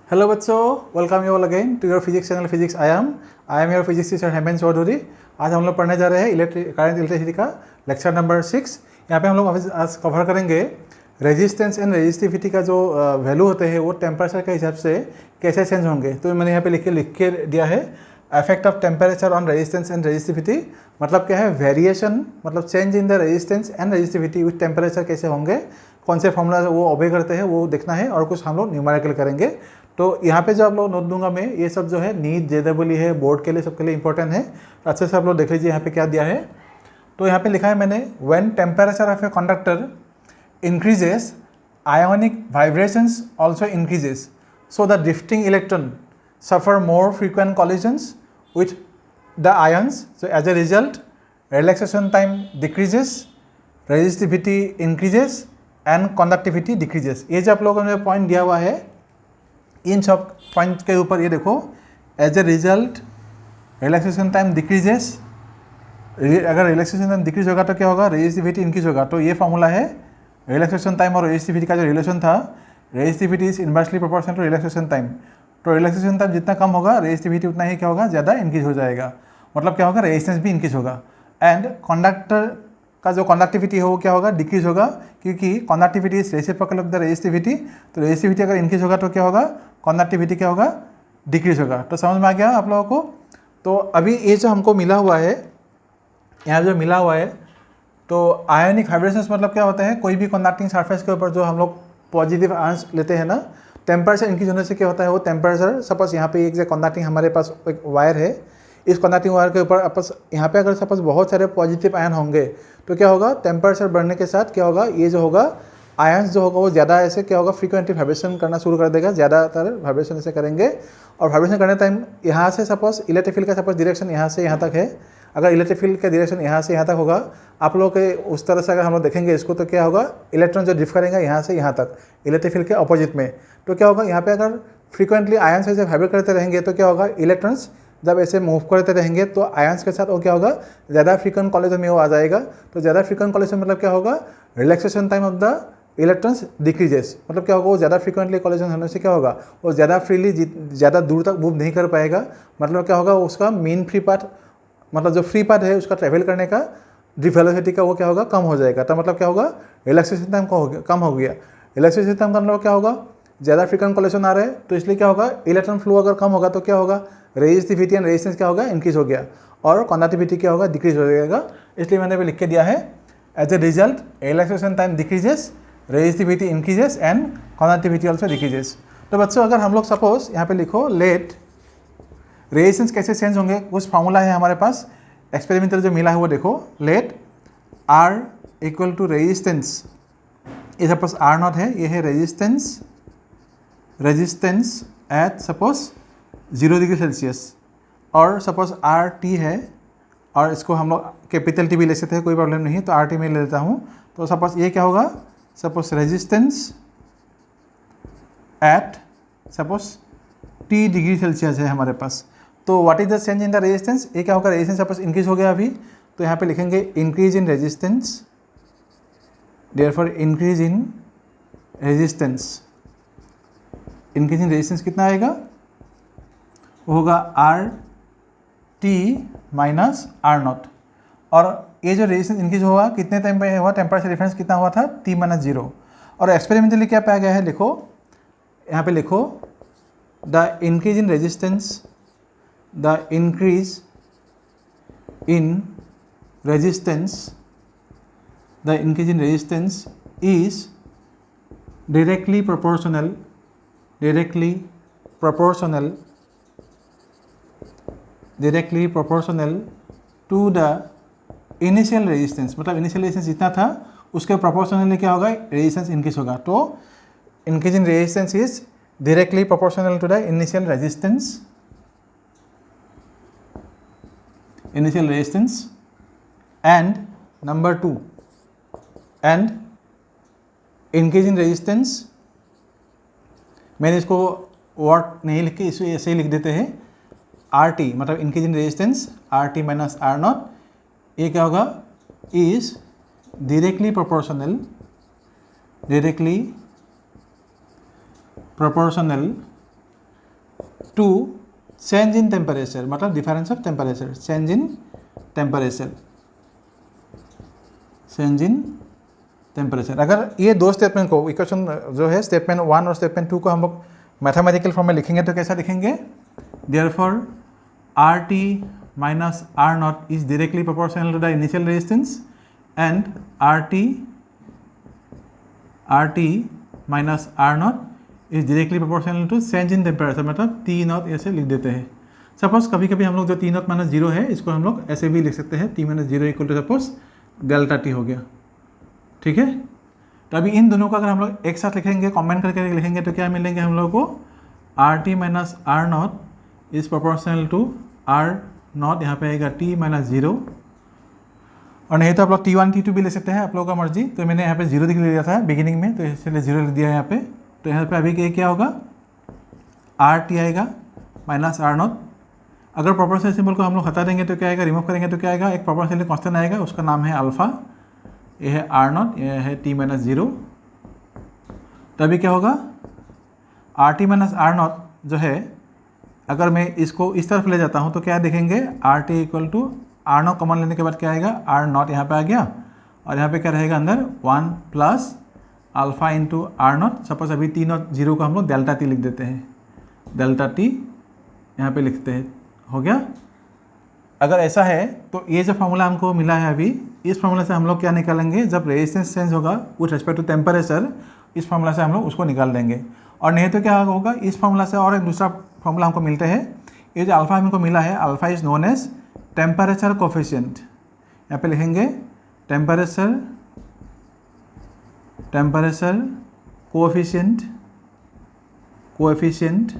Hello बच्चों, welcome you all again to your physics channel physics I am your physics teacher Hemant Chaudhary. आज हम लोग पढ़ने जा रहे हैं करंट इलेक्ट्रिसिटी का लेक्चर नंबर 6। यहाँ पे हम लोग आज कवर करेंगे रेजिस्टेंस एंड रेजिस्टिविटी का जो वैल्यू होते हैं वो टेम्परेचर के हिसाब से कैसे चेंज होंगे। तो मैंने यहाँ पे लिख के दिया है effect of temperature on resistance and resistivity. मतलब क्या है, वेरिएशन मतलब change in the resistance and resistivity with temperature कैसे होंगे, कौन से फॉर्मूला वो ऑबे करते हैं वो देखना है, और कुछ हम लोग न्यूमेरिकल करेंगे। तो यहाँ पे जो आप लोग नोट दूंगा मैं, ये सब जो है नीट जेडब्ल्यू है, बोर्ड के लिए सबके लिए इंपॉर्टेंट है। अच्छे से आप लोग देख लीजिए यहाँ पे क्या दिया है। तो यहाँ पे लिखा है मैंने, when temperature of a conductor increases ionic vibrations also increases, so the drifting electron suffer more frequent collisions with the ions. So as a result, relaxation time decreases, resistivity increases and conductivity decreases. ये जो आप लोगों ने point दिया हुआ है, इन सब point के ऊपर ये देखो, as a result relaxation time decreases. अगर रिलैक्सेशन टाइम डिक्रीज होगा तो क्या होगा, रेजिस्टिविटी इंक्रीज होगा। तो ये फॉर्मूला है रिलैक्सेशन टाइम और रेजिस्टिविटी का जो रिलेशन था, resistivity is inversely proportional to relaxation time. तो रिलैक्सेशन टाइम जितना कम होगा, रेजिस्टिविटी उतना ही क्या होगा, ज़्यादा इंक्रीज हो जाएगा। मतलब क्या होगा, रेजिस्टेंस भी इंक्रीज होगा। एंड कंडक्टर का जो कंडक्टिविटी है वो क्या होगा, डिक्रीज होगा, क्योंकि conductivity is reciprocal of the resistivity. तो रेजिस्टिविटी अगर इंक्रीज होगा तो क्या होगा, कंडक्टिविटी क्या होगा, डिक्रीज होगा। तो समझ में आ गया आप लोगों को। तो अभी ये जो हमको मिला हुआ है, यहाँ जो मिला हुआ है, तो आयोनिक वाइब्रेशंस मतलब क्या होता है, कोई भी कंडक्टिंग सरफेस के ऊपर जो हम लोग पॉजिटिव आयंस लेते हैं ना, टेम्परेचर इंक्रीज होने से क्या होता है, वो टेम्परेचर, सपोज यहाँ पे एक जो कंडक्टिंग हमारे पास एक वायर है, इस कंडक्टिंग वायर के ऊपर आपस यहाँ पे अगर सपोज बहुत सारे पॉजिटिव आयन होंगे तो क्या होगा, टेम्परेचर बढ़ने के साथ क्या होगा, ये जो होगा आयंस जो होगा वो ज़्यादा ऐसे क्या होगा, फ्रीक्वेंटली वाइब्रेशन करना शुरू कर देगा, ज़्यादातर वाइब्रेशन ऐसे करेंगे। और वाइब्रेशन करने टाइम यहाँ से सपोज इलेक्ट्रिक फील्ड का सपोज डायरेक्शन यहाँ से यहाँ तक है, अगर इलेक्ट्रिक फील्ड का डायरेक्शन यहाँ से यहाँ तक होगा, आप लोग के उस तरह से अगर हम लोग देखेंगे इसको, तो क्या होगा, इलेक्ट्रॉन जो ड्रिफ्ट करेंगे यहाँ से यहाँ तक इलेक्ट्रिक फील्ड के अपोजिट में। तो क्या होगा, यहाँ पे अगर फ्रीक्वेंटली आयंस ऐसे वाइब्रेट करते रहेंगे तो क्या होगा, इलेक्ट्रॉन्स जब ऐसे मूव करते रहेंगे तो आयंस के साथ वो क्या होगा, ज़्यादा फ्रीक्वेंट कॉलिजन में वो आ जाएगा। तो ज़्यादा फ्रीक्वेंट कॉलिजन मतलब क्या होगा, relaxation time of the electrons decreases. मतलब क्या होगा, वो ज़्यादा फ्रीक्वेंटली कॉलिजन होने से क्या होगा, वो ज़्यादा फ्रीली ज़्यादा दूर तक मूव नहीं कर पाएगा। मतलब क्या होगा, उसका मीन फ्री पाथ, मतलब जो फ्री पाथ है उसका ट्रैवल करने का वेलोसिटी का वो क्या होगा, कम हो जाएगा। तो मतलब क्या होगा, रिलैक्सेशन टाइम कम हो गया। रिलैक्सेशन टाइम का मतलब क्या होगा, ज़्यादा फ्रीक्वेंट कॉलिजन आ रहे हैं, तो इसलिए क्या होगा, इलेक्ट्रॉन फ्लो अगर कम होगा तो क्या होगा, रेजिस्टिविटी एंड रेजिस्टेंस क्या होगा, इंक्रीज हो गया, और कंडक्टिविटी क्या होगा, डिक्रीज हो जाएगा। इसलिए मैंने भी लिख के दिया है, as a result relaxation time decreases, resistivity increases and conductivity also decreases. तो बच्चों अगर हम लोग सपोज यहाँ पे लिखो, लेट रेजिस्टेंस कैसे चेंज होंगे, कुछ फार्मूला है हमारे पास, एक्सपेरिमेंटल जो मिला है वो देखो। Let R equal to resistance, ये सपोज आर नॉट है, ये है resistance at suppose 0 degree Celsius, और सपोज आर टी है, और इसको हम लोग कैपिटल टी भी ले सकते हैं, कोई प्रॉब्लम नहीं। तो आर टी में ले लेता हूँ। तो सपोज ये क्या होगा, suppose resistance at suppose T degree Celsius है हमारे पास। तो what is the change in the resistance, ये क्या होगा, रेजिस्टेंस सपोज इंक्रीज हो गया अभी, तो यहाँ पे लिखेंगे increase in resistance, therefore increase in resistance. Increase in resistance कितना आएगा, वो होगा R T minus R not. और ये जो रेजिस्टेंस इंक्रीज हुआ कितने टाइम पे हुआ, टेम्परेचर डिफरेंस कितना हुआ था, T माइनस 0। और एक्सपेरिमेंटली क्या पाया गया है, लिखो यहाँ पे लिखो, the increase in resistance, the increase in resistance, the increase in resistance is directly proportional to the initial resistance। मतलब इनिशियल रेजिस्टेंस जितना था उसके प्रोपोर्शनली क्या होगा, रेजिस्टेंस इंक्रीज होगा। तो increase in resistance is directly proportional to the initial resistance and number 2, and increase in resistance, मैंने इसको वर्ड नहीं लिख के इसे ऐसे ही लिख देते हैं, आर टी मतलब increase in resistance, R T minus R naught, ये क्या होगा, is directly proportional to change in temperature, मतलब difference of temperature, change in temperature, change in temperature. अगर ये दो स्टेटमेंट को, इक्वेशन जो है स्टेटमेंट 1 और स्टेटमेंट 2 को हम लोग मैथमेटिकल फॉर्म में लिखेंगे तो कैसा लिखेंगे? Therefore R T minus R naught is directly proportional to the initial resistance and R T minus R naught is directly proportional to change in temperature, मतलब टी नॉट ऐसे लिख देते हैं। सपोज कभी कभी हम लोग जो टी नॉट माइनस जीरो है इसको हम लोग ऐसे भी लिख सकते हैं, T minus zero equal to suppose delta T हो गया, ठीक है। तो अभी इन दोनों को अगर हम लोग एक साथ लिखेंगे, कॉम्बाइन करके लिखेंगे तो क्या मिलेंगे हम लोग को? R T minus R naught is proportional to R naught, यहाँ पे आएगा टी माइनस जीरो, और नहीं तो आप लोग T1 T2 भी ले सकते हैं, आप लोगों का मर्जी। तो मैंने यहाँ पे जीरो लिख दिया था बिगिनिंग में, तो इसलिए जीरो लिख दिया है यहाँ पे। तो यहाँ पे अभी क्या होगा? आर टी आएगा माइनस आर नॉट। अगर प्रोपोर्शनल सिंबल को हम लोग हटा देंगे तो क्या आएगा, रिमूव करेंगे तो क्या आएगा? एक प्रोपोर्शनल कांस्टेंट आएगा, उसका नाम है अल्फा, ये है आर नॉट, ये है टी माइनस जीरो। तो अभी क्या होगा? R T minus R naught जो है, अगर मैं इसको इस तरफ ले जाता हूँ तो क्या देखेंगे? R T equal to R naught common लेने के बाद क्या आएगा? आर नॉट यहाँ पे आ गया, और यहाँ पे क्या रहेगा अंदर? 1 plus alpha into R nought. Suppose अभी टी नॉट जीरो को हम लोग डेल्टा टी लिख देते हैं, डेल्टा टी यहाँ पे लिखते हैं, हो गया। अगर ऐसा है तो ये जो फार्मूला हमको मिला है अभी, इस फार्मूला से हम लोग क्या निकालेंगे? जब रेजिस्टेंस चेंज होगा विथ रिस्पेक्ट टू टेम्परेचर, इस फार्मूला से हम लोग उसको निकाल देंगे। और नहीं तो क्या होगा? इस फार्मूला से और एक दूसरा फार्मूला हमको मिलते हैं, ये जो अल्फा हमको मिला है, alpha is known as temperature coefficient. यहाँ पे लिखेंगे temperature coefficient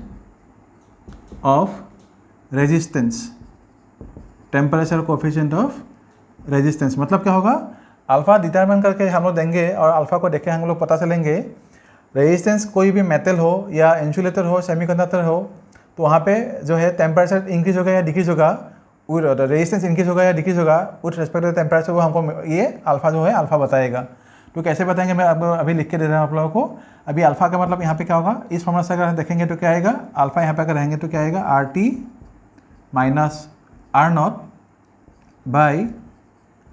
of resistance, temperature coefficient of resistance. मतलब क्या होगा? अल्फा डिटरमाइन करके हम लोग देंगे, और अल्फा को देख के हम लोग पता चलेंगे रेजिस्टेंस कोई भी मेटल हो या इंसुलेटर हो, सेमीकंडक्टर हो, तो वहाँ पे जो है टेम्परेचर इंक्रीज होगा या डिक्रीज होगा, रेजिस्टेंस इंक्रीज होगा या डिक्रीज होगा विथ रिस्पेक्ट टू टेम्परेचर, वो हमको ये अल्फा जो है अल्फा बताएगा। तो कैसे बताएंगे मैं अभी लिख के दे रहा हूँ आप लोगों को। अभी अल्फा का मतलब यहाँ पे क्या होगा? इस फॉर्मूला से अगर देखेंगे तो क्या आएगा? अल्फा यहाँ पे अगर रहेंगे तो क्या आएगा? R T minus R nought by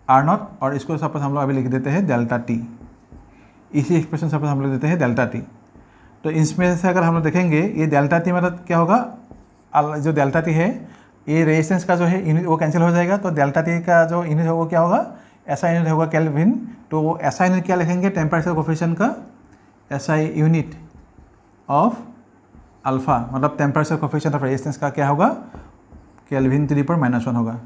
R not, और इसको सपोज हम लोग अभी लिख देते हैं डेल्टा टी। इसी एक्सप्रेशन सपोज हम लोग देते हैं डेल्टा टी। तो इसमें से अगर हम लोग देखेंगे ये डेल्टा टी मतलब क्या होगा? जो डेल्टा टी है ये रेजिस्टेंस का जो है यूनिट वो कैंसिल हो जाएगा, तो डेल्टा टी का जो यूनिट होगा क्या होगा? एसआई यूनिट होगा केल्विन। तो वो एसआई यूनिट क्या लिखेंगे? टेम्परेचर कोफिशिएंट का एसआई यूनिट ऑफ अल्फा, मतलब टेम्परेचर कोफिशिएंट ऑफ रेजिस्टेंस का क्या होगा? केल्विन टू द पावर -1 होगा,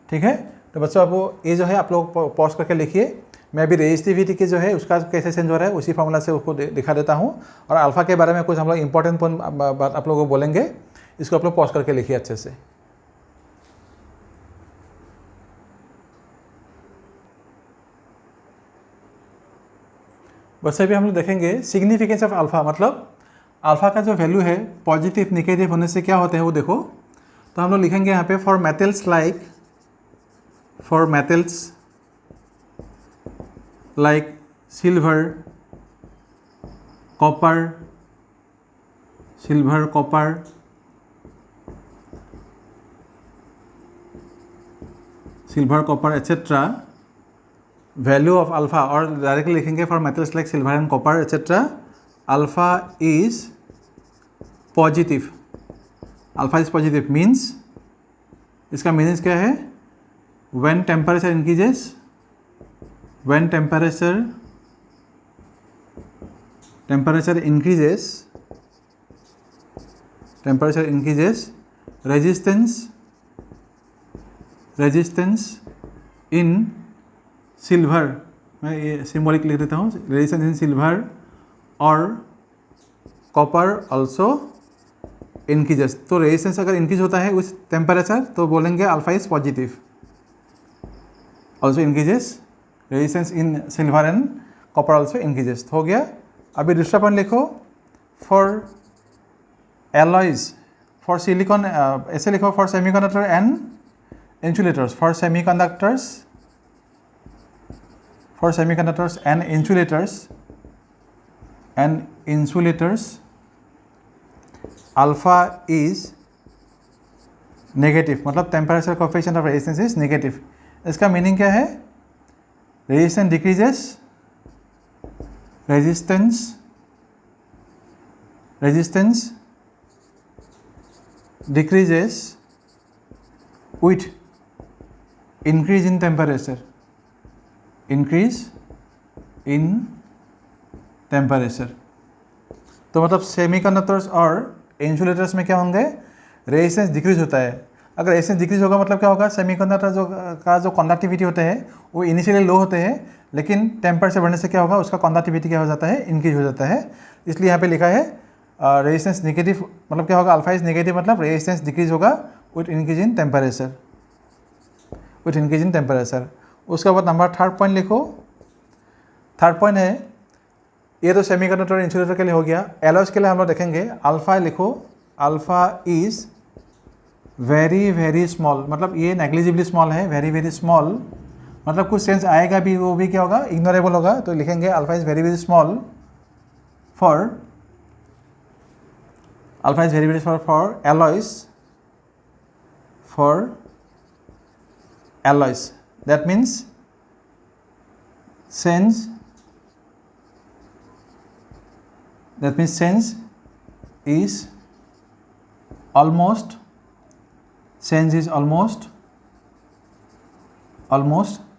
ठीक है। तो बच्चों अब ये जो है आप लोग पॉज करके लिखिए। मैं अभी रेजिस्टिविटी के जो है उसका कैसे चेंज हो रहा है उसी फॉर्मूला से उसको दिखा देता हूँ, और अल्फा के बारे में कुछ हम लोग इंपॉर्टेंट बात आप लोगों को बोलेंगे, इसको आप लोग पॉज करके लिखिए अच्छे से। वैसे भी हम लोग देखेंगे सिग्निफिकेंस ऑफ अल्फा, मतलब अल्फा का जो वैल्यू है पॉजिटिव नेगेटिव होने से क्या होते हैं वो देखो। तो हम लोग लिखेंगे यहाँ पे for metals like silver, copper, etcetera, value of alpha, और डायरेक्टली लिखेंगे for metals like silver and copper etcetera, alpha is positive. Alpha is positive means, इसका मीनिंग क्या है? When temperature increases, resistance in silver, मैं ये symbolic लिख देता हूँ, रेजिस्टेंस इन सिल्वर और कॉपर ऑल्सो इंक्रीजेस। तो रेजिस्टेंस अगर इंक्रीज होता है उस टेम्परेचर तो बोलेंगे alpha is positive. Also increases, resistance in silver and copper also increases. हो गया। अभी दूसरा पॉइंट लिखो, फॉर एलॉयज, फॉर सिलिकॉन, ऐसे लिखो for semiconductor and insulators, for semiconductors and insulators, alpha is negative, मतलब temperature coefficient of resistance is negative. इसका meaning क्या है? Resistance decreases, resistance decreases with increase in temperature, increase in temperature। तो मतलब semiconductors और insulators में क्या होंगे? रेजिस्टेंस डिक्रीज होता है। अगर रेजिस्टेंस डिक्रीज होगा मतलब क्या होगा? सेमीकंडक्टर जो कंडक्टिविटी होते हैं वो इनिशियली लो होते हैं, लेकिन टेम्परेचर बढ़ने से क्या होगा? उसका कंडक्टिविटी क्या हो जाता है? इंक्रीज हो जाता है। इसलिए यहाँ पे लिखा है रेजिस्टेंस नेगेटिव, मतलब क्या होगा? अल्फा इज नेगेटिव, मतलब रेजिस्टेंस डिक्रीज होगा with increase in temperature, with increase in temperature. उसके बाद नंबर थर्ड पॉइंट लिखो। थर्ड पॉइंट है, ये तो सेमीकंडक्टर इंसुलेटर के लिए हो गया। एलॉयज के लिए हम लोग देखेंगे। अल्फा लिखो, alpha is very very small, मतलब ये नेग्लिजिबली स्मॉल है, वेरी वेरी स्मॉल, मतलब कुछ सेंस आएगा भी, वो भी क्या होगा? इग्नोरेबल होगा। तो लिखेंगे alpha is very very small for, alpha is very very small for alloys, for alloys, that means sense is almost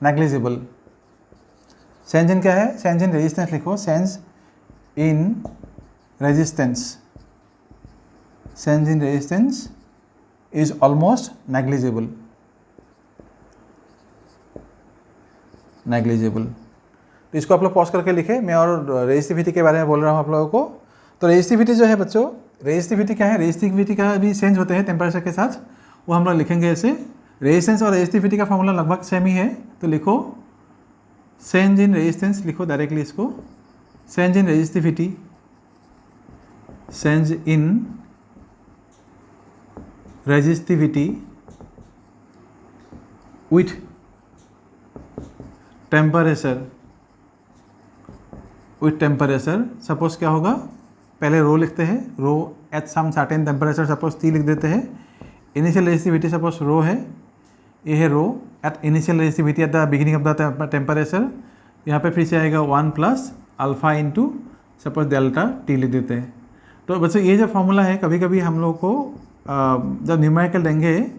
negligible। Sense in क्या है? सेंस इन रेजिस्टेंस लिखो, sense in resistance, sense in resistance is almost negligible। तो इसको आप लोग pause करके लिखे। मैं और रेजिस्टिविटी के बारे में बोल रहा हूँ आप लोगों को। तो रेजिस्टिविटी जो है बच्चों, रेजिस्टिविटी क्या है? रेजिस्टिविटी का भी चेंज होते हैं टेम्परेचर के साथ, वो हम लोग लिखेंगे ऐसे। रेजिस्टेंस और रेजिस्टिविटी का फॉर्मूला लगभग सेम ही है। तो लिखो चेंज इन रेजिस्टेंस, लिखो डायरेक्टली इसको, change in resistivity, change in resistivity with temperature, suppose क्या होगा? पहले रो लिखते हैं, rho at some certain temperature, suppose T लिख देते हैं। इनिशियल रेजिस्टिविटी सपोज रो है, ये है rho at initial resistivity at the beginning of the temperature. यहाँ पे फिर से आएगा 1 plus alpha into suppose delta T लिख देते हैं। तो बच्चों ये जो फॉर्मूला है, कभी कभी हम लोग को जब न्यूमेरिकल देंगे,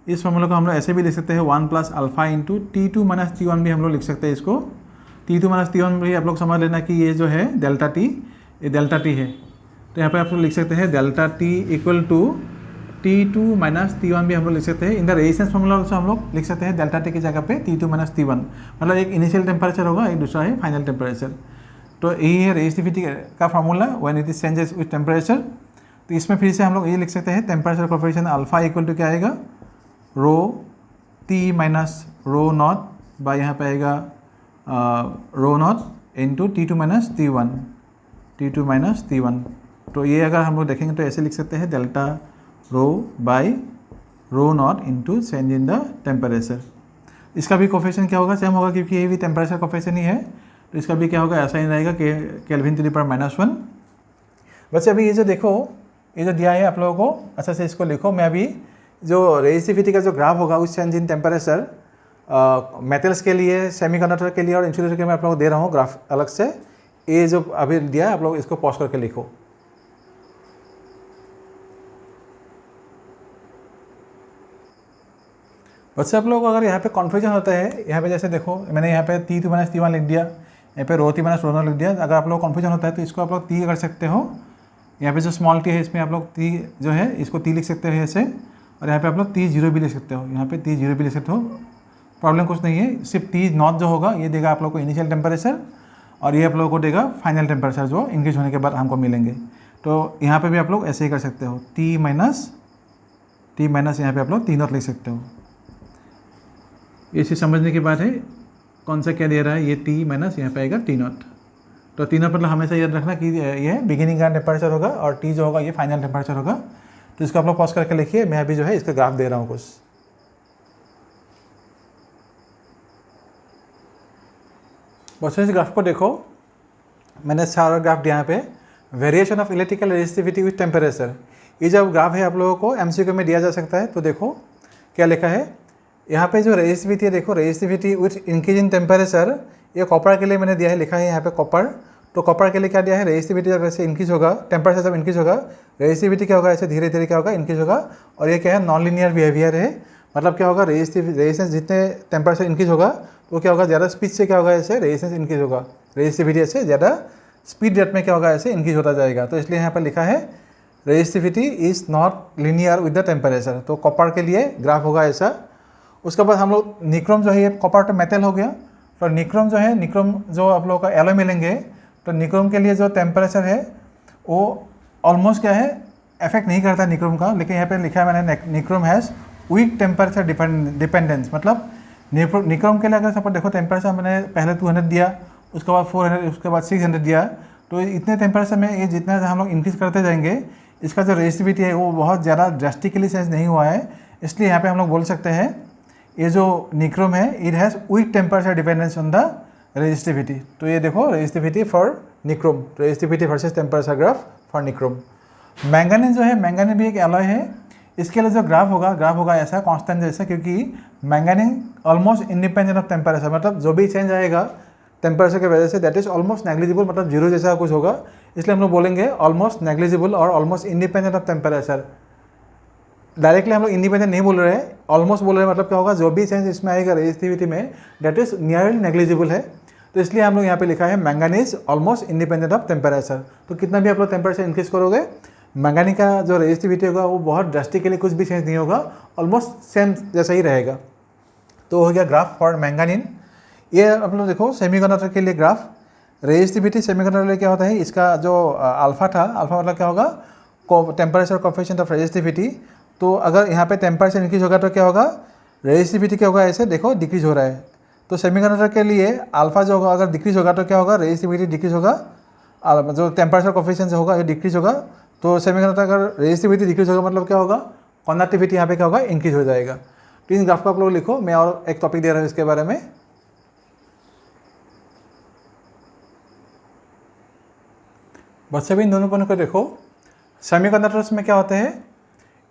इस फॉर्मूला को हम लोग ऐसे भी लिख सकते हैं, 1 plus alpha into T2 minus T1 भी हम लोग लिख सकते हैं इसको। T2 माइनस T1 भी आप लोग समझ लेना कि ये जो है डेल्टा T, ये डेल्टा T है। तो यहाँ पे आप लोग लिख सकते हैं delta T equal to T2 minus T1 भी हम लोग लिख सकते हैं। In the resistance formula also हम लोग लिख सकते हैं डेल्टा T की जगह पे T2 माइनस T1, मतलब एक इनिशियल टेम्परेचर होगा, एक दूसरा है फाइनल टेम्परेचर। तो यही है रेजिस्टिविटी का formula when it is changes with temperature. तो इसमें फिर से हम लोग ये लिख सकते हैं temperature coefficient alpha equal to क्या आएगा? Rho T minus rho naught by यहाँ पे आएगा rho not into T2 minus T1, T2 minus T1। तो ये अगर हम लोग देखेंगे तो ऐसे लिख सकते हैं delta rho by rho not into change in the temperature. इसका भी कोफिशिएंट क्या होगा? सेम होगा, क्योंकि ये भी टेम्परेचर कोफिशिएंट ही है। तो इसका भी क्या होगा? ऐसा ही रहेगा कि केल्विन टू द पावर -1। बच्चे अभी ये जो देखो, ये जो दिया है आप लोगों को, अच्छा से इसको लिखो। मैं अभी जो रेजिस्टिविटी का जो ग्राफ होगा उस चेंज इन टेम्परेचर मेटल्स के लिए, सेमीकंडक्टर के लिए और इंसुलेटर के लिए मैं आप लोगों को दे रहा हूँ ग्राफ अलग से। ये जो अभी दिया है आप लोग इसको पॉज करके लिखो। बच्चे आप लोगों को अगर यहाँ पे कन्फ्यूजन होता है, यहाँ पे जैसे देखो मैंने यहाँ पे T2 माइनस T1 लिख दिया, यहाँ पे रो T माइनस रो नॉट लिख दिया। अगर आप लोग कन्फ्यूजन होता है तो इसको आप लोग T कर सकते हो। यहाँ पे जो स्मॉल T है इसमें आप लोग T जो है इसको T लिख सकते हो ऐसे, और यहाँ पे आप लोग T0 भी लिख सकते हो, यहाँ पे T0 भी लिख सकते हो। प्रॉब्लम कुछ नहीं है, सिर्फ T नॉट जो होगा ये देगा आप लोग को इनिशियल टेम्परेचर, और ये आप लोगों को देगा फाइनल टेम्परेचर जो इंक्रीज होने के बाद हमको मिलेंगे। तो यहाँ पे भी आप लोग ऐसे ही कर सकते हो, T माइनस यहाँ पे आप लोग T नॉट लिख सकते हो। ये चीज़ समझने की बात है, कौन सा क्या दे रहा है, ये T माइनस यहाँ पे आएगा T नॉट। तो T नॉट मतलब हमेशा याद रखना कि ये बिगिनिंग का टेम्परेचर होगा और T जो होगा ये फाइनल टेम्परेचर होगा। तो इसको आप लोग पॉज करके लिखिए, मैं अभी जो है इसका ग्राफ दे रहा हूँ कुछ। बच्चों इस ग्राफ को देखो, मैंने 4 ग्राफ दिया यहाँ पे। Variation of electrical resistivity with temperature, ये जब ग्राफ है आप लोगों को एमसीक्यू में दिया जा सकता है। तो देखो क्या लिखा है यहाँ पे, जो रेजिस्टिविटी है देखो, resistivity with increase in temperature, ये कॉपर के लिए मैंने दिया है, लिखा है यहाँ पे कॉपर। तो कॉपर के लिए क्या दिया है, रेजिस्टिविटी जब ऐसे इंक्रीज होगा, टेम्परेचर जब इंक्रीज होगा, रेजिस्टिविटी क्या होगा, ऐसे धीरे धीरे क्या होगा, इंक्रीज होगा। और ये क्या है, नॉन लीनियर बिहेवियर है। मतलब क्या होगा, रेजिस्टेंस जितने टेम्परेचर इंक्रीज होगा तो क्या होगा, ज़्यादा स्पीड से क्या होगा, ऐसे रेजिस्टेंस इंक्रीज होगा, रेजिस्टिविटी ऐसे ज़्यादा स्पीड रेट में क्या होगा, ऐसे इंक्रीज होता जाएगा। तो इसलिए यहाँ पर लिखा है resistivity is not linear with the temperature. तो कॉपर के लिए ग्राफ होगा ऐसा। उसके बाद हम लोग निक्रोम जो है, ये कॉपर तो मेटल हो गया। तो निक्रोम जो है, निक्रोम जो आप लोगों का एलॉय मिलेंगे, तो निक्रोम के लिए जो टेम्परेचर है वो ऑलमोस्ट क्या है, इफेक्ट नहीं करता निक्रोम का। लेकिन यहाँ पे लिखा है मैंने, nichrome has weak temperature dependence. मतलब निक्रोम के लिए अगर सपोज देखो टेम्परेचर मैंने पहले 200 दिया, उसके बाद 400, उसके बाद 600 दिया, तो इतने टेम्परेचर में ये जितना हम लोग इंक्रीज करते जाएंगे, इसका जो रेजिस्टिविटी है वो बहुत ज़्यादा ड्रास्टिकली चेंज नहीं हुआ है। इसलिए यहाँ पे हम लोग बोल सकते हैं ये जो निक्रोम है, it has weak temperature dependence on the resistivity. तो ये देखो resistivity for nichrome, resistivity versus temperature graph for nichrome. Manganese जो है, मैंगनीज भी एक एलॉय है। इसके लिए जो ग्राफ होगा ऐसा कांस्टेंट जैसा, क्योंकि manganese almost independent of temperature. मतलब जो भी चेंज आएगा टेम्परेचर की वजह से, दैट इज ऑलमोस्ट नेग्लिजिबल, मतलब जीरो जैसा कुछ होगा। इसलिए हम लोग बोलेंगे ऑलमोस्ट नेग्लिजिबल और almost independent of temperature. Directly हम लोग इंडिपेंडेंट नहीं बोल रहे हैं, ऑलमोस्ट बोल रहे हैं। मतलब क्या होगा, जो भी चेंज इसमें आएगा रेजिस्टिविटी में, दैट इज नियरली नेग्लिजिबल है। तो इसलिए हम लोग यहाँ पे लिखा है manganese almost independent of temperature. तो कितना भी आप लोग टेम्परेचर इंक्रीज करोगे, मैंगनी का जो रेजिस्टिविटी होगा वो बहुत ड्रास्टिकली कुछ भी चेंज नहीं होगा, ऑलमोस्ट सेम जैसा ही रहेगा। तो हो गया ग्राफ फॉर मैंगनीन। ये आप लोग देखो सेमीकंडक्टर के लिए ग्राफ, रेजिस्टिविटी सेमीकंडक्टर के लिए क्या होता है, इसका जो अल्फा था, अल्फा मतलब क्या होगा, टेम्परेचर कोएफिशिएंट ऑफ रेजिस्टिविटी। तो अगर यहाँ पे टेम्परेचर इंक्रीज होगा तो क्या होगा, रेजिस्टिविटी क्या होगा, ऐसे देखो डिक्रीज हो रहा है। तो सेमीकंडक्टर के लिए अल्फा जो होगा अगर डिक्रीज होगा तो क्या होगा, रेजिस्टिविटी डिक्रीज होगा, जो टेम्परेचर कोएफिशिएंट होगा ये डिक्रीज होगा। तो सेमीकंडक्टर अगर रेजिस्टिविटी डिक्रीज होगा मतलब क्या होगा, कंडक्टिविटी यहाँ पे क्या होगा, इंक्रीज हो जाएगा। तो इन ग्राफ को आप लोग लिखो, मैं और एक टॉपिक दे रहा हूँ इसके बारे में। बच्चे भी इन दोनों पॉइंट को देखो। सेमीकंडक्टर्स में क्या होते हैं,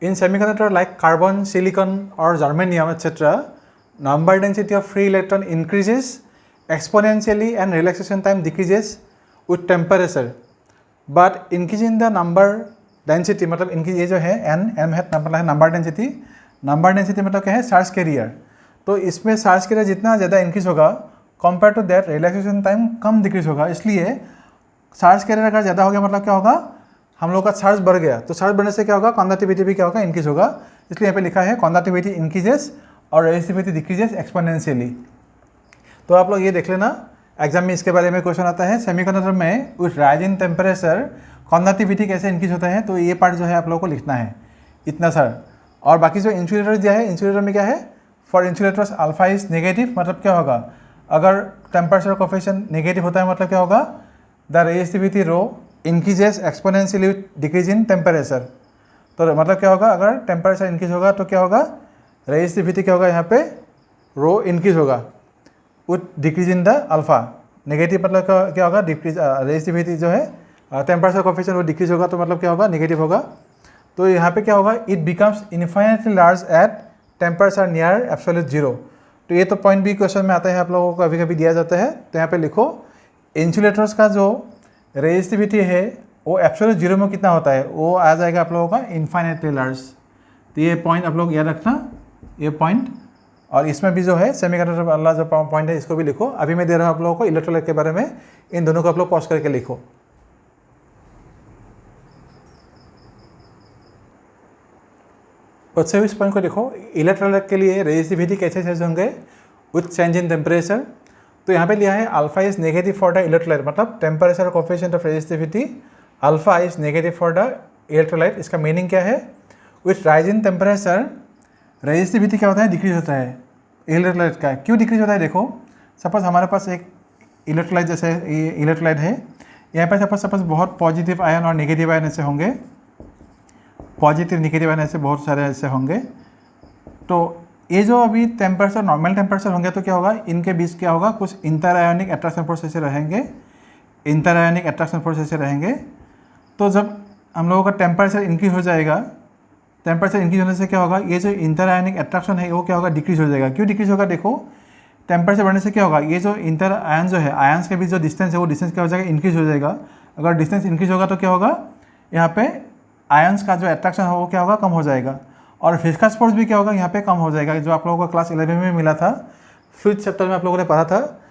इन सेमीकंडक्टर लाइक कार्बन, सिलिकॉन और germanium etcetera, number density of free electron increases exponentially and relaxation time decreases with temperature, but increase in the number density, मतलब इनकी ये जो है एम है मतलब है नंबर डेंसिटी। नंबर डेंसिटी मतलब क्या है, चार्ज कैरियर। तो इसमें चार्ज कैरियर जितना ज़्यादा इंक्रीज होगा compare to that relaxation time कम डिक्रीज होगा। इसलिए चार्ज कैरियर अगर ज़्यादा हो गया मतलब क्या होगा, हम लोग का चार्ज बढ़ गया। तो चार्ज बढ़ने से क्या होगा, कंडक्टिविटी भी क्या होगा, इंक्रीज होगा। इसलिए यहाँ पे लिखा है कंडक्टिविटी इंक्रीजेस और रेजिस्टिविटी डिक्रीजेस एक्सपोनेंशियली। तो आप लोग ये देख लेना, एग्जाम में इसके बारे में क्वेश्चन आता है। सेमीकंडक्टर में with rise in temperature conductivity कैसे इंक्रीज होता है, तो ये पार्ट जो है आप लोगों को लिखना है, इतना सर। और बाकी जो इंसुलेटर दिया है, इंसुलेटर में क्या है, for insulators alpha is negative, मतलब क्या होगा, अगर टेम्परेचर कोएफिशिएंट नेगेटिव होता है मतलब क्या होगा, the resistivity rho increases exponentially decrease in temperature. तो मतलब क्या होगा, अगर टेम्परेचर इंक्रीज होगा तो क्या होगा, रेजिस्टिविटी क्या होगा, यहाँ पे रो इंक्रीज होगा with decrease in the alpha. Negative मतलब क्या होगा, डिक्रीज रेजिस्टिविटी जो है टेम्परेचर कोएफिशिएंट वो डिक्रीज होगा, तो मतलब क्या होगा, नेगेटिव होगा। तो यहाँ पे क्या होगा, it becomes infinitely large at temperature near absolute zero. तो ये तो पॉइंट भी क्वेश्चन में आता है, आप लोगों को कभी कभी दिया जाता है। तो यहाँ पे लिखो इंसुलेटर्स का जो रेजिस्टिविटी है वो एब्सोल्यूट जीरो में कितना होता है, वो आ जाएगा आप लोगों का इनफाइनाइटली लार्ज। तो ये पॉइंट आप लोग याद रखना, ये पॉइंट। और इसमें भी जो है सेमीकंडक्टर वाला जो पॉइंट है इसको भी लिखो। अभी मैं दे रहा हूँ आप लोगों को इलेक्ट्रोलाइट के बारे में, इन दोनों को आप लोग पॉज करके लिखो। बच्चे इस पॉइंट को देखो, इलेक्ट्रोलाइट के लिए रेजिस्टिविटी कैसे चेंज होंगे विथ चेंज इन टेम्परेचर। तो यहाँ पे लिया है alpha is negative for the electrolyte, मतलब temperature coefficient of resistivity alpha is negative for the electrolyte. इसका मीनिंग क्या है, with rise in temperature resistivity क्या होता है, डिक्रीज होता है इलेक्ट्रोलाइट का। क्यों डिक्रीज होता है, देखो सपोज हमारे पास एक इलेक्ट्रोलाइट जैसे ये इलेक्ट्रोलाइट है, यहाँ पर सपोज बहुत पॉजिटिव आयन और नेगेटिव आयन ऐसे होंगे, पॉजिटिव नेगेटिव आयन ऐसे बहुत सारे ऐसे होंगे। तो ये जो अभी टेम्परेचर नॉर्मल टेम्परेचर होंगे तो क्या होगा, इनके बीच क्या होगा, कुछ इंटर आयोनिक अट्रैक्शन फोर्स ऐसे रहेंगे, इंटर आयोनिक अट्रैक्शन फोर्स ऐसे रहेंगे। तो जब हम लोगों का टेम्परेचर इंक्रीज हो जाएगा। टेम्परेचर इंक्रीज होने से क्या होगा, ये जो इंटर आयनिक अट्रैक्शन है वो क्या होगा, डिक्रीज हो जाएगा। क्यों डिक्रीज होगा, देखो टेम्परेचर बढ़ने से क्या होगा, ये जो इंटर आयन जो है, आयन्स के बीच जो डिस्टेंस है वो डिस्टेंस क्या हो जाएगा, इंक्रीज हो जाएगा। अगर डिस्टेंस इंक्रीज होगा तो क्या होगा, यहाँ पे आयन्स का जो अट्रैक्शन है वो क्या होगा, कम हो जाएगा। और विस्कस फोर्स भी क्या होगा, यहाँ पे कम हो जाएगा, जो आप लोगों को क्लास 11 में मिला था, 5th चैप्टर में आप लोगों ने पढ़ा था।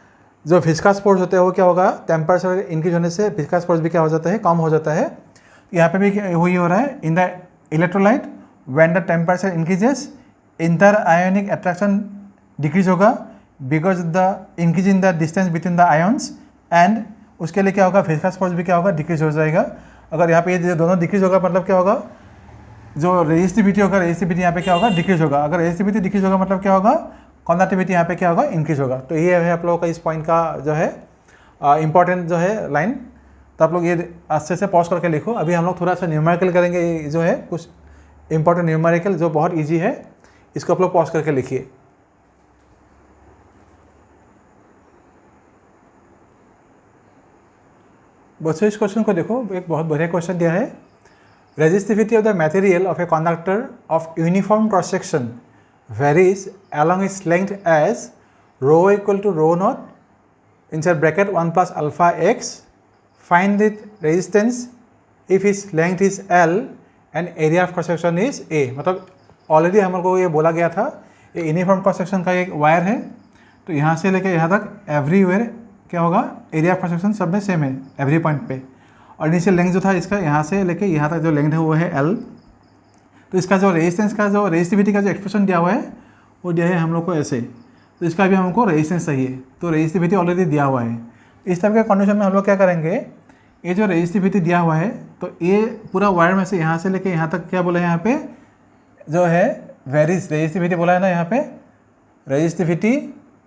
जो विस्कस फोर्स होते हैं वो क्या होगा, टेम्परेचर इंक्रीज होने से विस्कस फोर्स भी क्या हो जाता है, कम हो जाता है। यहाँ पे भी वही हो रहा है। In the electrolyte when the temperature increases inter ionic attraction decrease होगा because the increase in the distance between the ions, and उसके लिए क्या होगा, विस्कस फोर्स भी क्या होगा, डिक्रीज हो जाएगा। अगर यहाँ पे ये दोनों डिक्रीज होगा मतलब क्या होगा, जो रेजिस्टिविटी होगा, रेजिस्टिविटी यहाँ पे क्या होगा, डिक्रीज होगा। अगर रेजिस्टिविटी डिक्रीज होगा मतलब क्या होगा, कंडक्टिविटी यहाँ पे क्या होगा, इंक्रीज होगा। तो ये है आप लोगों का इस पॉइंट का जो है इंपॉर्टेंट जो है लाइन। तो आप लोग ये अच्छे से पॉज करके लिखो। अभी हम लोग थोड़ा सा न्यूमेरिकल करेंगे, ये जो है कुछ इंपॉर्टेंट न्यूमेरिकल जो बहुत ईजी है, इसको आप लोग पॉज करके लिखिए। बच्चों इस क्वेश्चन को देखो, एक बहुत बढ़िया क्वेश्चन दिया है। Resistivity of the material of a conductor of uniform cross section varies along its length as rho equal to rho naught inside bracket 1 plus alpha x. Find its resistance if its length is L and area of cross section is A। मतलब already हम लोग को ये बोला गया था, ये uniform cross section का एक वायर है, तो यहाँ से लेकर यहाँ तक एवरीवेयर क्या होगा, एरिया ऑफ क्रॉस सेक्शन सब में सेम है एवरी पॉइंट पे। और इनिशियल लेंथ जो था इसका, यहाँ से लेके यहाँ तक जो लेंथ है वो है L। तो इसका जो रेजिस्टेंस का जो रेजिस्टिविटी का जो एक्सप्रेशन दिया हुआ है वो दिया है हम लोग को ऐसे। तो इसका भी हमको रेजिस्टेंस चाहिए, तो रेजिस्टिविटी ऑलरेडी दिया हुआ है। इस टाइप के कंडीशन में हम लोग क्या करेंगे, ये जो रेजिस्टिविटी दिया हुआ है तो ये पूरा वायर में से यहाँ से लेके यहाँ तक क्या बोला है, यहाँ पे जो है वेरीज, रेजिस्टिविटी बोला है ना, यहाँ पे resistivity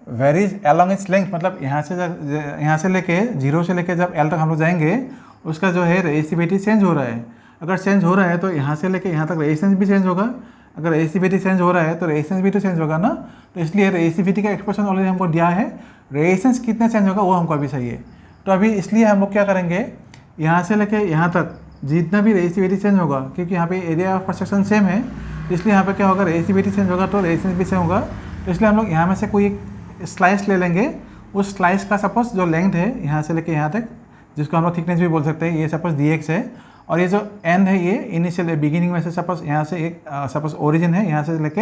varies along its length. मतलब यहाँ से लेके 0 से लेके जब L तक हम लोग जाएंगे उसका जो है रेजिस्टिविटी चेंज हो रहा है। अगर चेंज हो रहा है तो यहाँ से लेके यहाँ तक रेजिस्टेंस भी चेंज होगा। अगर रेजिस्टिविटी चेंज हो रहा है तो रेजिस्टेंस भी तो चेंज होगा ना। तो इसलिए रेजिस्टिविटी का एक्सप्रेशन ऑलरेडी हमको दिया है, रेजिस्टेंस कितना चेंज होगा वो हमको अभी चाहिए। तो अभी इसलिए हम लोग क्या करेंगे, यहाँ से लेके यहाँ तक जितना भी रेजिस्टिविटी चेंज होगा, क्योंकि यहाँ पे area of cross section same है, इसलिए यहाँ पे क्या होगा, रेजिस्टिविटी चेंज होगा तो रेजिस्टेंस भी सेम होगा। तो इसलिए हम लोग यहाँ में से कोई एक स्लाइस ले लेंगे। उस स्लाइस का सपोज जो लेंथ है यहाँ से लेके यहाँ तक, जिसको हम लोग थिकनेस भी बोल सकते हैं, ये सपोज dx है, और ये जो एंड है ये इनिशियल बिगिनिंग में से सपोज यहाँ से एक सपोज ओरिजिन है, यहाँ से लेके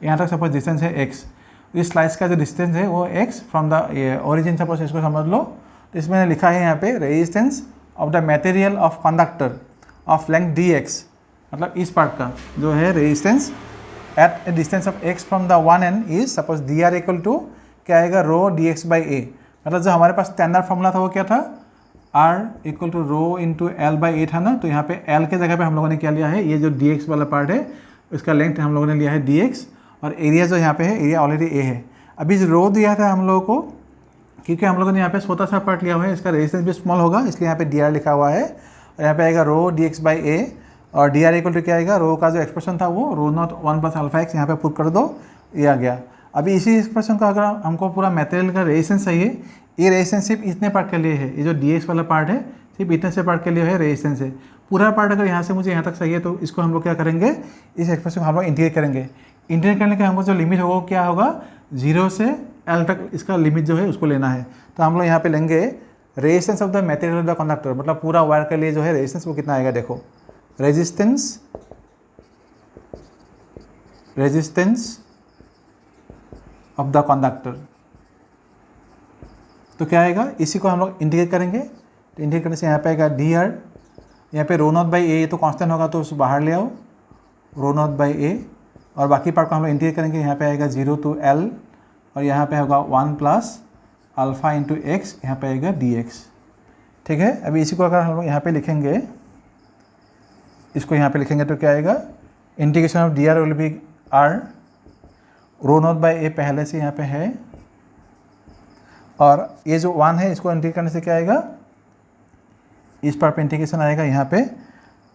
यहाँ तक सपोज डिस्टेंस है x। इस स्लाइस का जो डिस्टेंस है वो x from the origin, suppose इसको समझ लो। तो इसमें लिखा है यहाँ पे resistance of the material of conductor of length dx, मतलब इस पार्ट का जो है resistance at a distance of x from the one end is suppose dr equal to क्या आएगा, रो dx बाई a। मतलब जो हमारे पास स्टैंडर्ड फॉर्मूला था वो क्या था, R equal to rho into L by A था ना। तो यहाँ पे L के जगह पे हम लोगों ने क्या लिया है, ये जो dx वाला पार्ट है उसका लेंथ हम लोगों ने लिया है dx, और एरिया जो यहाँ पे है, एरिया ऑलरेडी a है। अभी जो रो दिया था हम लोगों को, क्योंकि हम लोगों ने यहाँ पे छोटा सा पार्ट लिया हुआ है, इसका रेजिस्टेंस भी स्मॉल होगा, इसलिए यहाँ पे dr लिखा हुआ है। और यहाँ पे आएगा रो dx बाई ए, और dr इक्वल टू क्या आएगा, रो का जो एक्सप्रेशन था वो रो नॉट 1 प्लस अल्फा एक्स, यहाँ पे पुट कर दो, ये आ गया। अभी इसी एक्सप्रेशन का अगर हमको पूरा मटेरियल का रेजिस्टेंस चाहिए, ये रेजिस्टेंस सिर्फ इतने पार्ट के लिए है, ये जो dx वाला पार्ट है सिर्फ इतने से पार्ट के लिए है रेजिस्टेंस है। पूरा पार्ट अगर यहाँ से मुझे यहाँ तक चाहिए तो इसको हम लोग क्या करेंगे, इस एक्सप्रेशन को हम लोग इंटीग्रेट करेंगे। इंटीग्रेट करने के हमको जो लिमिट होगा क्या होगा, 0 से L तक इसका लिमिट जो है उसको लेना है। तो हम लोग यहाँ पे लेंगे resistance of the material of the conductor, मतलब पूरा वायर के लिए जो है रेजिस्टेंस वो कितना आएगा, देखो रेजिस्टेंस ऑफ द कंडक्टर। तो क्या आएगा, इसी को हम लोग इंटीग्रेट करेंगे। तो इंटीग्रेट करने से यहाँ पे आएगा dr, यहाँ पे रो नॉट बाई ए, ये तो कांस्टेंट होगा तो उसको बाहर ले आओ, रो नॉट बाई ए, और बाकी पार्ट को हम लोग इंटीग्रेट करेंगे। यहाँ पे आएगा 0 टू L, और यहाँ पे होगा 1 प्लस अल्फा इंटू एक्स, यहाँ पे आएगा dx। ठीक है, अभी इसी को अगर हम लोग यहाँ पे लिखेंगे, इसको यहाँ पे लिखेंगे तो क्या आएगा, integration of dr will be r, rho naught by A पहले से यहाँ पे है, और ये जो 1 है इसको इंटीग्रेट करने से क्या आएगा, इस पार्ट पे इंटीग्रेशन आएगा, यहाँ पे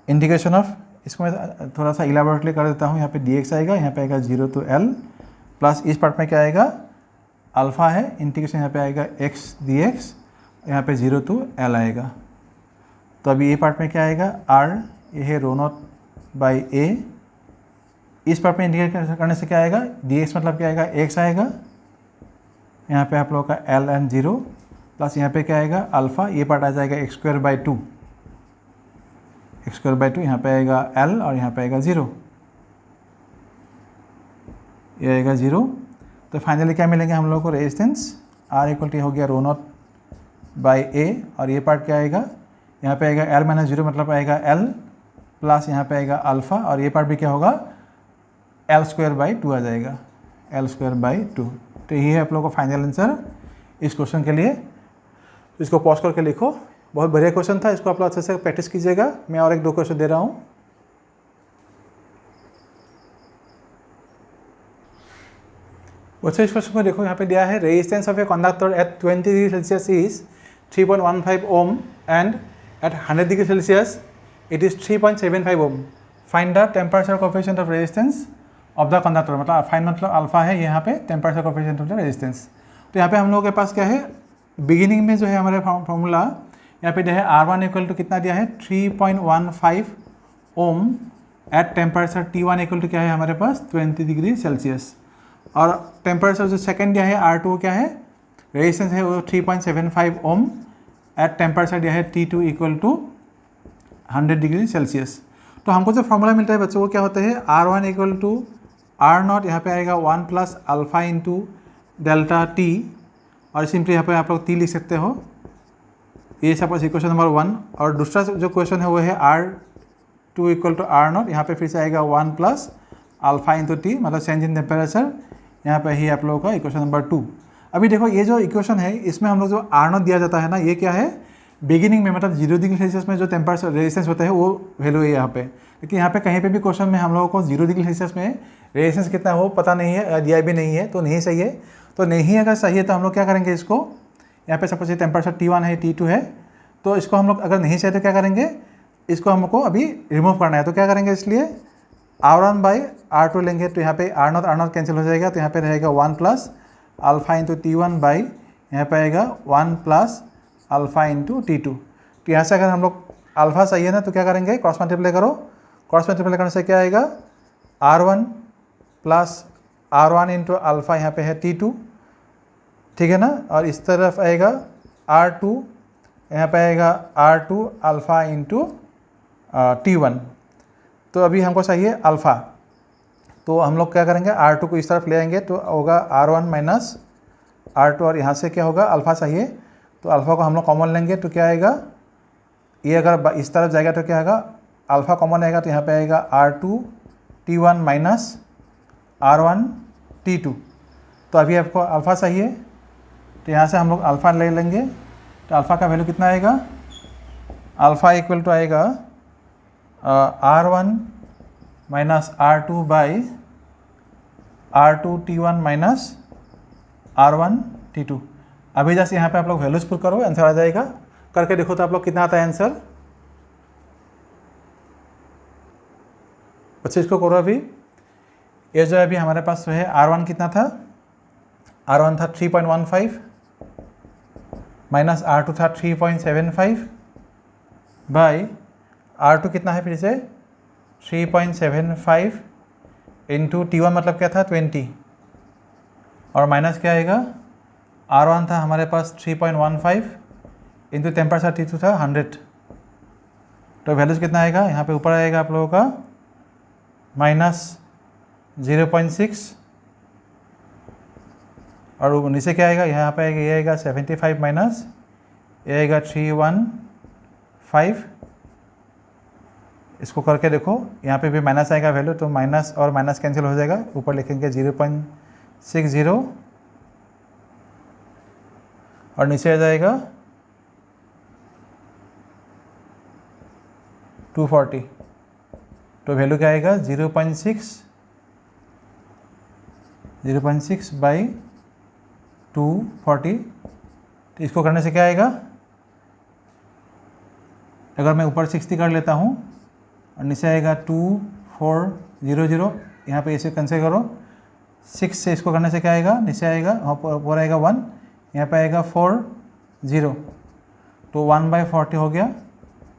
इंटीग्रेशन ऑफ, इसको मैं थोड़ा सा इलाबोरेटली कर देता हूँ, यहाँ पे dx आएगा, यहाँ पे आएगा 0 टू L, प्लस इस पार्ट में क्या आएगा, अल्फा है, इंटीग्रेशन यहाँ पे आएगा x dx, यहाँ पे 0 टू L आएगा। तो अभी ये पार्ट में क्या आएगा, r ये है रो नॉट बाई ए। इस पार्ट में इंटीग्रेट करने से क्या आएगा, dx मतलब क्या आएगा, x आएगा, यहाँ पे आप लोगों का l एंड 0 प्लस यहाँ पे क्या आएगा अल्फ़ा, ये पार्ट आ जाएगा x स्क्वायर बाई 2, यहाँ पे आएगा l और यहाँ पे आएगा 0, ये आएगा 0। तो फाइनली क्या मिलेंगे हम लोगों को, रेजिस्टेंस R इक्वल टू हो गया रो नॉट बाई ए, और ये पार्ट क्या आएगा, यहाँ पे आएगा l माइनस 0 मतलब आएगा l प्लस यहाँ पे आएगा अल्फ़ा, और ये पार्ट भी क्या होगा l स्क्वायर बाई 2 आ जाएगा, l स्क्वायर बाई 2। तो यही है आप लोगों को फाइनल आंसर इस क्वेश्चन के लिए। इसको पॉज करके लिखो, बहुत बढ़िया क्वेश्चन था, इसको आप लोग अच्छे से प्रैक्टिस कीजिएगा। मैं और एक दो क्वेश्चन दे रहा हूँ। बच्चों इस क्वेश्चन को देखो, यहाँ पे दिया है resistance of a conductor at 20 degree Celsius is 3.15 ohm and at 100 degree Celsius it is 3.75 ohm. Find the temperature coefficient of resistance of the conductor, मतलब फाइंड मतलब अल्फा है यहाँ पे temperature coefficient of the resistance. तो यहाँ पे हम लोगों के पास क्या है, बिगिनिंग में जो है हमारे फॉर्मूला यहाँ पे दिया है R1 इक्वल टू कितना दिया है 3.15 ohm at temperature T1 equal to क्या है हमारे पास 20 डिग्री सेल्सियस, और टेम्परेचर जो सेकंड दिया है R2 क्या है, रेजिस्टेंस है वो 3.75 ओम एट टेम्परेचर दिया है T2 equal to 100 degree Celsius. तो हमको जो फॉर्मूला मिलता है बच्चों वो क्या होता है, R1 equal to R not, यहाँ पे आएगा 1 plus alpha into delta T, और सिंपली यहाँ पे आप लोग T लिख सकते हो। ये सपोज इक्वेशन नंबर 1, और दूसरा जो क्वेश्चन है वो है R2 equal to R not, यहाँ पे फिर से आएगा 1 प्लस अल्फ़ा इंटू T, मतलब चेंज इन टेम्परेचर, यहाँ पे ही आप लोगों का इक्वेशन नंबर 2। अभी देखो ये जो इक्वेशन है इसमें हम लोग जो R नॉट दिया जाता है ना, ये क्या है बिगिनिंग में, मतलब 0 डिग्री सेल्सियस में जो टेम्परेचर रेजिस्टेंस होता है वो वैल्यू है यहाँ पे। लेकिन यहाँ पे कहीं पे भी क्वेश्चन में हम लोगों को 0 डिग्री सेल्सियस में रेजिस्टेंस कितना हो पता नहीं है, दिया भी नहीं है, तो नहीं सही है। तो नहीं अगर सही है तो हम लोग क्या करेंगे, इसको यहाँ पे सपोज ये टेम्परेचर T1 है, T2 है, तो इसको हम लोग अगर नहीं चाहिए तो क्या करेंगे, इसको हमको अभी रिमूव करना है। तो क्या करेंगे, इसलिए R1 बाई R2 लेंगे, तो यहाँ पे R नॉट कैंसिल हो जाएगा, तो यहाँ पे रहेगा 1 plus alpha into T1 by यहाँ पे आएगा 1 प्लस अल्फ़ा इंटू T2। तो यहाँ से अगर हम लोग अल्फ़ा सही है ना तो क्या करेंगे, क्रॉस मल्टीप्लाई करो, क्रॉस मल्टीप्लाई करने से क्या आएगा R1 plus R1 into alpha यहाँ पे है T2, ठीक है ना, और इस तरफ आएगा R2, यहाँ पे आएगा R2 अल्फ़ा इंटू T1। तो अभी हमको चाहिए अल्फ़ा, तो हम लोग क्या करेंगे R2 को इस तरफ ले आएंगे तो होगा R1 माइनस R2, और यहाँ से क्या होगा अल्फ़ा चाहिए, तो अल्फ़ा को हम लोग कॉमन लेंगे तो क्या आएगा, ये अगर इस तरफ जाएगा तो क्या आएगा अल्फ़ा कॉमन आएगा, तो यहाँ पे आएगा R2 T1 minus R1 T2। तो अभी आपको अल्फ़ा चाहिए, तो यहाँ से हम लोग अल्फ़ा ले लेंगे, तो अल्फ़ा का वैल्यू कितना आएगा, अल्फ़ा इक्वल टू आएगा R1 minus R2 by R2 T1 minus R1 T2। अभी जैसे यहाँ पे आप लोग वैल्यूज पुट करो, आंसर आ जाएगा, करके देखो तो आप लोग कितना आता है आंसर। बच्चे इसको करो अभी। ये जो है अभी हमारे पास जो है R1 कितना था, R1 था 3.15 माइनस R2 था 3.75 बाई R2 कितना है फिर से 3.75 इंटू T1 मतलब क्या था 20, और माइनस क्या आएगा, R1 था हमारे पास 3.15 इंटू टेम्परेचर T2 था 100, तो वैल्यूज कितना आएगा, यहाँ पे ऊपर आएगा आप लोगों का माइनस 0.6, और नीचे क्या आएगा, यहाँ पे आएगा ये आएगा 75 माइनस ये आएगा 315। इसको करके देखो, यहाँ पे भी माइनस आएगा वैल्यू, तो माइनस और माइनस कैंसिल हो जाएगा, ऊपर लिखेंगे 0.60 और नीचे आ जाएगा 240। तो वैल्यू क्या आएगा 0.6 बाई 240। तो इसको करने से क्या आएगा, अगर मैं ऊपर 60 कर लेता हूँ और नीचे आएगा 2400, यहाँ पे इसे कैंसिल करो, 6 से इसको करने से क्या आएगा, नीचे आएगा ऊपर आएगा 1, यहाँ पे आएगा 40, तो 1/40 हो गया।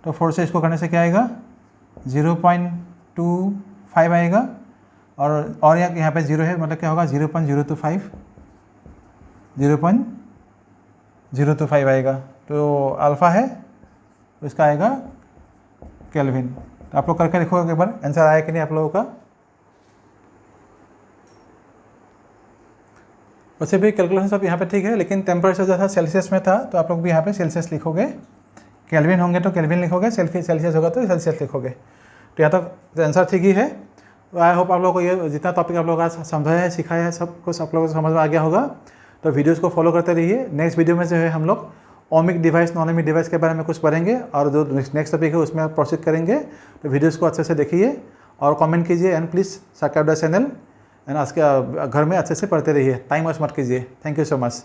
तो 4 से इसको करने से क्या आएगा 0.25 आएगा, और यहाँ पे 0 है, मतलब क्या होगा 0.025 0.025 आएगा। तो अल्फ़ा है तो इसका आएगा केल्विन। तो आप लोग करके देखो एक बार आंसर आया कि नहीं आप लोगों का। वैसे भी कैलकुलेशन सब यहाँ पे ठीक है, लेकिन टेम्परेचर जो था सेल्सियस में था, तो आप लोग भी यहाँ पे सेल्सियस लिखोगे। केल्विन होंगे तो केल्विन लिखोगे, सेल्सियस होगा तो सेल्सियस लिखोगे। तो यहाँ तक आंसर ठीक ही है। तो आई होप आप लोगों को ये जितना टॉपिक आप लोगों का समझाया है, सिखाया है, सब कुछ आप लोगों को समझ में आ गया होगा। तो वीडियोस को फॉलो करते रहिए। नेक्स्ट वीडियो में जो है हम लोग ohmic device, non ohmic device के बारे में कुछ पढ़ेंगे, और जो नेक्स्ट टॉपिक है उसमें प्रोसीड करेंगे। तो वीडियोस को अच्छे से देखिए और कमेंट कीजिए, and please subscribe the channel, and आज के घर में अच्छे से पढ़ते रहिए, टाइम वेस्ट मत कीजिए। Thank you so much.